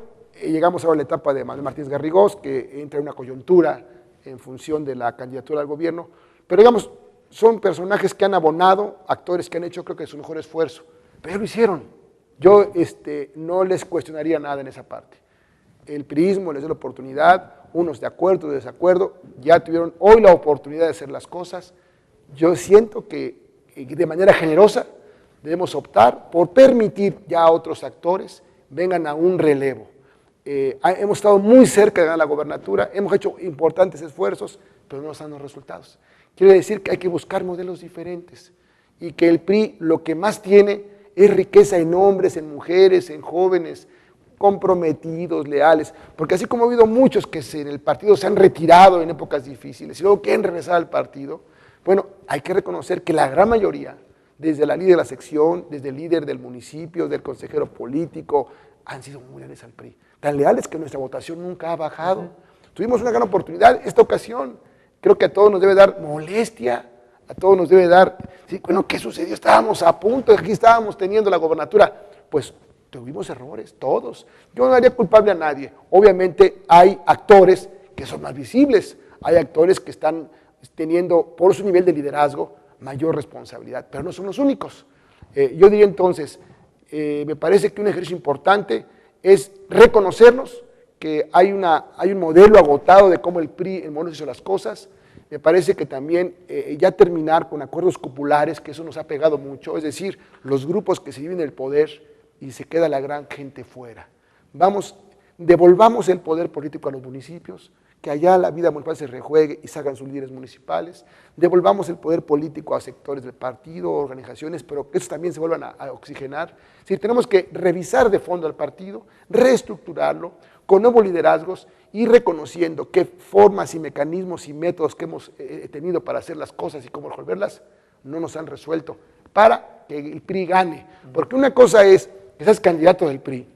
llegamos ahora a la etapa de Manuel Martínez Garrigós, que entra en una coyuntura en función de la candidatura al gobierno, pero digamos, son personajes que han abonado, actores que han hecho creo que su mejor esfuerzo, pero ya lo hicieron. Yo no les cuestionaría nada en esa parte. El priismo les dio la oportunidad, unos de acuerdo, otros de desacuerdo, ya tuvieron hoy la oportunidad de hacer las cosas. Yo siento que de manera generosa debemos optar por permitir ya a otros actores vengan a un relevo. Hemos estado muy cerca de ganar la gobernatura, hemos hecho importantes esfuerzos, pero no nos dan los resultados. Quiere decir que hay que buscar modelos diferentes y que el PRI lo que más tiene es riqueza en hombres, en mujeres, en jóvenes, comprometidos, leales, porque así como ha habido muchos que en el partido se han retirado en épocas difíciles y luego quieren regresar al partido, bueno, hay que reconocer que la gran mayoría, desde la líder de la sección, desde el líder del municipio, del consejero político, han sido muy leales al PRI, tan leales que nuestra votación nunca ha bajado. Tuvimos una gran oportunidad esta ocasión, creo que a todos nos debe dar molestia, a todos nos debe dar, sí, bueno, ¿qué sucedió? Estábamos a punto, aquí estábamos teniendo la gobernatura. Pues tuvimos errores, todos. Yo no haría culpable a nadie. Obviamente hay actores que son más visibles, hay actores que están teniendo, por su nivel de liderazgo, mayor responsabilidad, pero no son los únicos. Yo diría entonces, me parece que un ejercicio importante es reconocernos que hay un modelo agotado de cómo el PRI en Morelos hizo las cosas. Me parece que también ya terminar con acuerdos cupulares, que eso nos ha pegado mucho, es decir, los grupos que se dividen el poder y se queda la gran gente fuera. Devolvamos el poder político a los municipios, que allá la vida municipal se rejuegue y salgan sus líderes municipales. Devolvamos el poder político a sectores del partido, organizaciones, pero que estos también se vuelvan a oxigenar. Es decir, tenemos que revisar de fondo al partido, reestructurarlo, con nuevos liderazgos y reconociendo qué formas y mecanismos y métodos que hemos tenido para hacer las cosas y cómo resolverlas no nos han resuelto para que el PRI gane. Porque una cosa es que seas candidato del PRI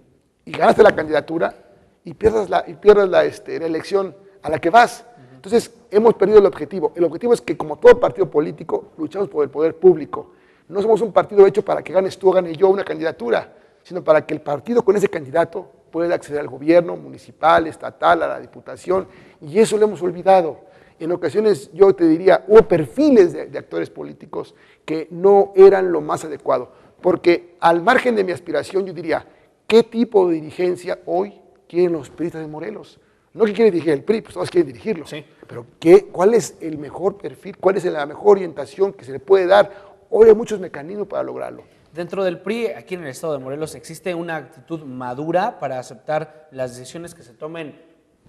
y ganaste la candidatura y pierdas la elección a la que vas. Entonces hemos perdido el objetivo. El objetivo es que, como todo partido político, luchamos por el poder público. No somos un partido hecho para que ganes tú o gane yo una candidatura, sino para que el partido con ese candidato pueda acceder al gobierno municipal, estatal, a la diputación, y eso lo hemos olvidado. En ocasiones, yo te diría, hubo perfiles de actores políticos que no eran lo más adecuado, porque al margen de mi aspiración, yo diría, ¿qué tipo de dirigencia hoy quieren los priistas de Morelos? No que quieren dirigir el PRI, pues todos quieren dirigirlo, sí. Pero ¿cuál es el mejor perfil? ¿Cuál es la mejor orientación que se le puede dar? Hoy hay muchos mecanismos para lograrlo. Dentro del PRI, aquí en el estado de Morelos, ¿existe una actitud madura para aceptar las decisiones que se tomen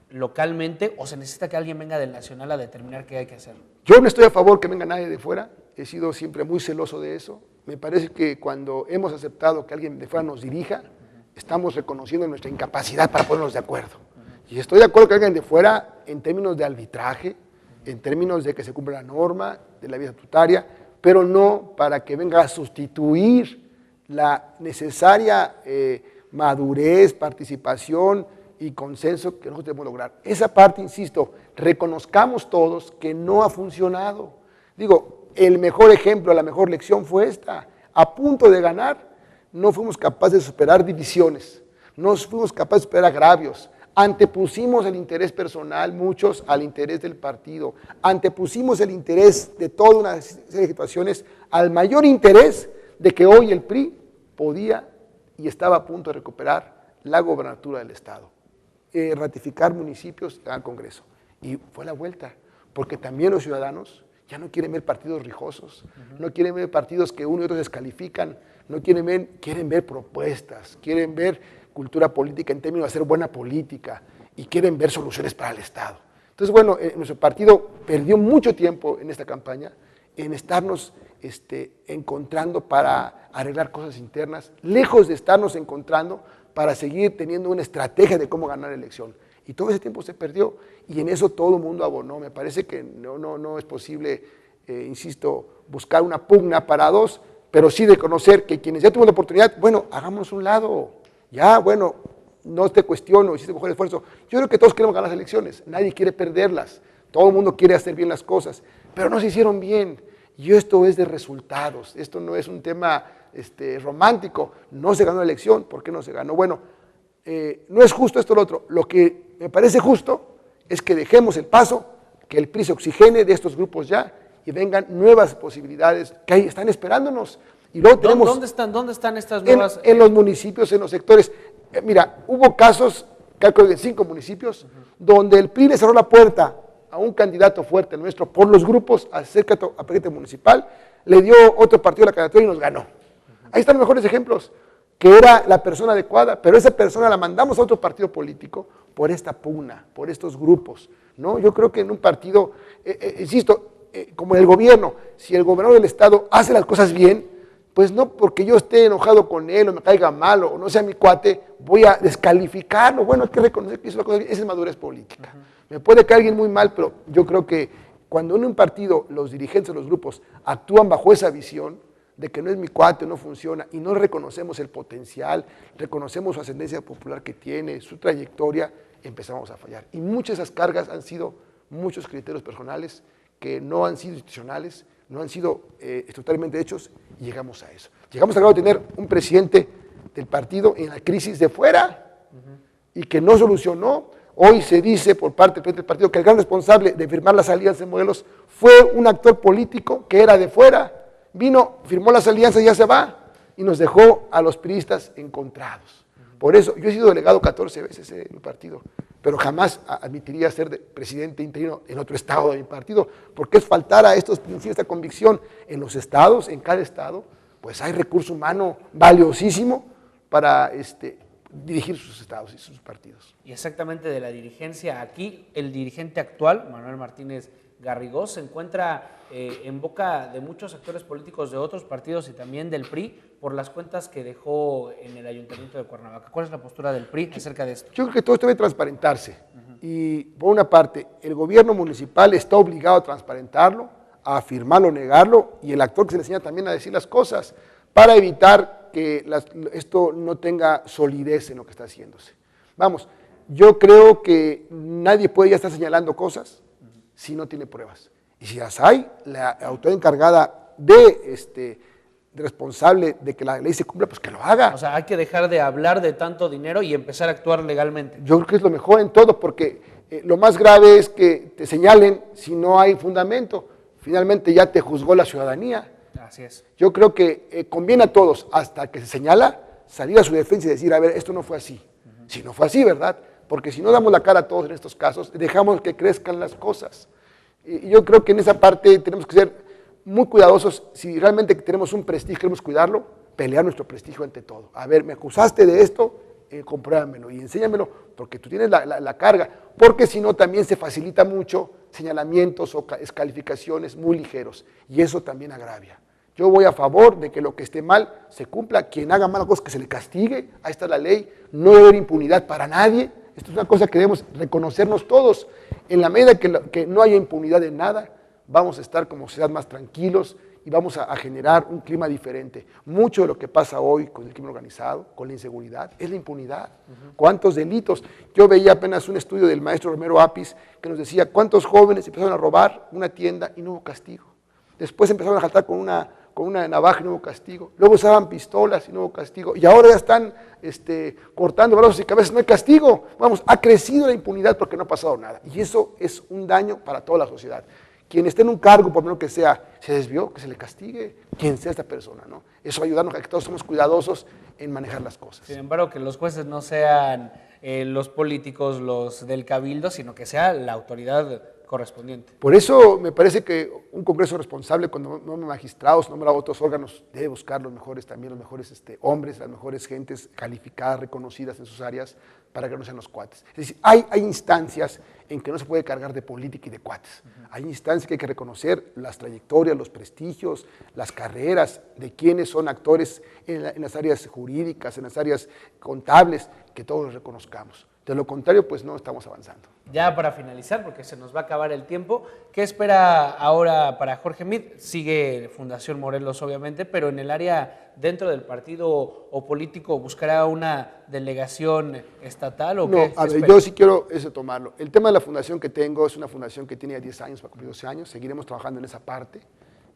localmente o se necesita que alguien venga del nacional a determinar qué hay que hacer? Yo no estoy a favor que venga nadie de fuera, he sido siempre muy celoso de eso. Me parece que cuando hemos aceptado que alguien de fuera nos dirija, estamos reconociendo nuestra incapacidad para ponernos de acuerdo. Y estoy de acuerdo que alguien de fuera, en términos de arbitraje, en términos de que se cumpla la norma, de la vía estatutaria, pero no para que venga a sustituir la necesaria madurez, participación y consenso que nosotros debemos lograr. Esa parte, insisto, reconozcamos todos que no ha funcionado. Digo, el mejor ejemplo, la mejor lección fue esta. A punto de ganar, no fuimos capaces de superar divisiones, no fuimos capaces de superar agravios, antepusimos el interés personal, muchos, al interés del partido, antepusimos el interés de toda una serie de situaciones al mayor interés de que hoy el PRI podía y estaba a punto de recuperar la gobernatura del Estado, ratificar municipios y ganar Congreso. Y fue la vuelta, porque también los ciudadanos ya no quieren ver partidos rijosos, no quieren ver partidos que uno y otro descalifican, no quieren ver propuestas, quieren ver cultura política en términos de hacer buena política y quieren ver soluciones para el Estado. Entonces, bueno, nuestro partido perdió mucho tiempo en esta campaña en estarnos encontrando para arreglar cosas internas, lejos de estarnos encontrando para seguir teniendo una estrategia de cómo ganar la elección. Y todo ese tiempo se perdió y en eso todo el mundo abonó. Me parece que no es posible, insisto, buscar una pugna para dos, pero sí de conocer que quienes ya tuvieron la oportunidad, bueno, hagámonos un lado. Ya, bueno, no te cuestiono, hiciste mejor esfuerzo. Yo creo que todos queremos ganar las elecciones, nadie quiere perderlas, todo el mundo quiere hacer bien las cosas, pero no se hicieron bien. Y esto es de resultados, esto no es un tema romántico, no se ganó la elección, ¿por qué no se ganó? Bueno, no es justo esto o lo otro, lo que me parece justo es que dejemos el paso, que el PRI se oxigene de estos grupos ya y vengan nuevas posibilidades que ahí están esperándonos. Y luego tenemos, ¿Dónde están estas nuevas? En los municipios, en los sectores. Mira, hubo casos, creo que en 5 municipios, donde el PRI le cerró la puerta a un candidato fuerte nuestro por los grupos acerca a presidente municipal, le dio otro partido la candidatura y nos ganó. Ahí están los mejores ejemplos, que era la persona adecuada, pero esa persona la mandamos a otro partido político por esta pugna, por estos grupos, ¿no? Yo creo que en un partido, insisto, como en el gobierno, si el gobernador del estado hace las cosas bien, pues no porque yo esté enojado con él o me caiga mal o no sea mi cuate, voy a descalificarlo. Bueno, hay que reconocer que hizo la cosa bien, esa es madurez política. Me puede caer alguien muy mal, pero yo creo que cuando en un partido los dirigentes de los grupos actúan bajo esa visión de que no es mi cuate, no funciona, y no reconocemos el potencial, reconocemos su ascendencia popular que tiene, su trayectoria, empezamos a fallar. Y muchas de esas cargas han sido muchos criterios personales que no han sido institucionales, no han sido estructuralmente hechos, y llegamos a eso. Llegamos al grado de tener un presidente del partido en la crisis de fuera y que no solucionó. Hoy se dice por parte del presidente del partido que el gran responsable de firmar las alianzas en Morelos fue un actor político que era de fuera. Vino, firmó las alianzas y ya se va, y nos dejó a los priistas encontrados. Por eso, yo he sido delegado 14 veces en el partido. pero jamás admitiría ser presidente interino en otro estado de mi partido, porque es faltar a estos principios, esta convicción. En los estados, en cada estado, pues hay recurso humano valiosísimo para dirigir sus estados y sus partidos. Y exactamente de la dirigencia, aquí el dirigente actual, Manuel Martínez Garrigós, se encuentra en boca de muchos actores políticos de otros partidos y también del PRI por las cuentas que dejó en el Ayuntamiento de Cuernavaca. ¿Cuál es la postura del PRI acerca de esto? Yo creo que todo esto debe transparentarse. Y por una parte, el gobierno municipal está obligado a transparentarlo, a afirmarlo, negarlo, y el actor que se le enseña también a decir las cosas para evitar que esto no tenga solidez en lo que está haciéndose. Vamos, yo creo que nadie puede ya estar señalando cosas si no tiene pruebas. Y si las hay, la autoridad encargada de responsable de que la ley se cumpla, pues que lo haga. O sea, hay que dejar de hablar de tanto dinero y empezar a actuar legalmente. Yo creo que es lo mejor en todo, porque lo más grave es que te señalen si no hay fundamento. Finalmente ya te juzgó la ciudadanía. Así es. Yo creo que conviene a todos, hasta que se señala, salir a su defensa y decir, a ver, esto no fue así. Si no fue así, ¿verdad? Porque si no damos la cara a todos en estos casos, dejamos que crezcan las cosas. Y yo creo que en esa parte tenemos que ser muy cuidadosos. Si realmente tenemos un prestigio, queremos cuidarlo, pelear nuestro prestigio ante todo. A ver, me acusaste de esto, compruébamelo y enséñamelo, porque tú tienes la carga. Porque si no, también se facilita mucho señalamientos o descalificaciones muy ligeros. Y eso también agravia. Yo voy a favor de que lo que esté mal se cumpla. Quien haga malas cosas, que se le castigue. Ahí está la ley. No debe haber impunidad para nadie. Esto es una cosa que debemos reconocernos todos. En la medida que no haya impunidad en nada, vamos a estar como sociedad más tranquilos y vamos a generar un clima diferente. Mucho de lo que pasa hoy con el crimen organizado, con la inseguridad, es la impunidad. ¿Cuántos delitos? Yo veía apenas un estudio del maestro Romero Apis que nos decía cuántos jóvenes empezaron a robar una tienda y no hubo castigo. Después empezaron a saltar con una navaja y no hubo castigo. Luego usaban pistolas y no hubo castigo. Y ahora ya están cortando brazos y cabezas, no hay castigo. Vamos, ha crecido la impunidad porque no ha pasado nada. Y eso es un daño para toda la sociedad. Quien esté en un cargo, por menos que sea, se desvió, que se le castigue, quien sea esta persona, ¿no? Eso va a ayudarnos a que todos somos cuidadosos en manejar las cosas. Sin embargo, que los jueces no sean los políticos, los del cabildo, sino que sea la autoridad correspondiente. Por eso me parece que un Congreso responsable, cuando nombra magistrados, nombra otros órganos, debe buscar los mejores también, los mejores hombres, las mejores gentes calificadas, reconocidas en sus áreas, para que no sean los cuates. Es decir, hay instancias en que no se puede cargar de política y de cuates. Hay instancias que hay que reconocer las trayectorias, los prestigios, las carreras de quienes son actores en las áreas jurídicas, en las áreas contables, que todos los reconozcamos. De lo contrario, pues no estamos avanzando. Ya para finalizar, porque se nos va a acabar el tiempo, ¿qué espera ahora para Jorge Mit? Sigue Fundación Morelos, obviamente, pero en el área dentro del partido o político, ¿buscará una delegación estatal o qué? No, a ver, yo sí quiero tomarlo. El tema de la fundación que tengo es una fundación que tiene ya 10 años, va a cumplir 12 años, seguiremos trabajando en esa parte.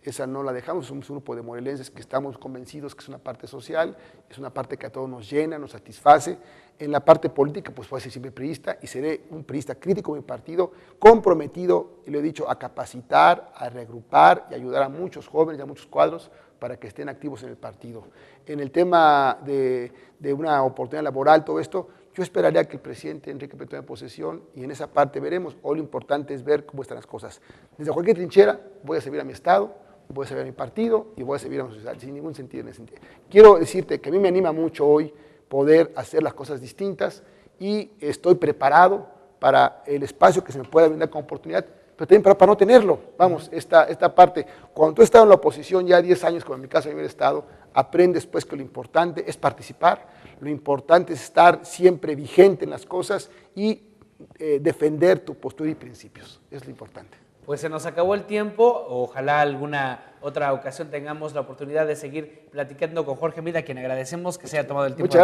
Esa no la dejamos, somos un grupo de morelenses que estamos convencidos que es una parte social, es una parte que a todos nos llena, nos satisface. En la parte política, pues voy a ser siempre priista y seré un priista crítico de mi partido, comprometido, y lo he dicho, a capacitar, a reagrupar y ayudar a muchos jóvenes y a muchos cuadros para que estén activos en el partido. En el tema de una oportunidad laboral, todo esto, yo esperaría que el presidente Enrique Peña tome posesión y en esa parte veremos. Hoy lo importante es ver cómo están las cosas. Desde cualquier trinchera voy a servir a mi estado, voy a servir a mi partido y voy a servir a mi sociedad, sin ningún sentido en ese sentido. Quiero decirte que a mí me anima mucho hoy poder hacer las cosas distintas y estoy preparado para el espacio que se me pueda brindar como oportunidad, pero también para no tenerlo. Vamos, esta parte, cuando tú has estado en la oposición ya 10 años, como en mi caso en mi estado, aprendes pues que lo importante es participar, lo importante es estar siempre vigente en las cosas y defender tu postura y principios, es lo importante. Pues se nos acabó el tiempo, ojalá alguna otra ocasión tengamos la oportunidad de seguir platicando con Jorge Mit, a quien agradecemos que se haya tomado el tiempo.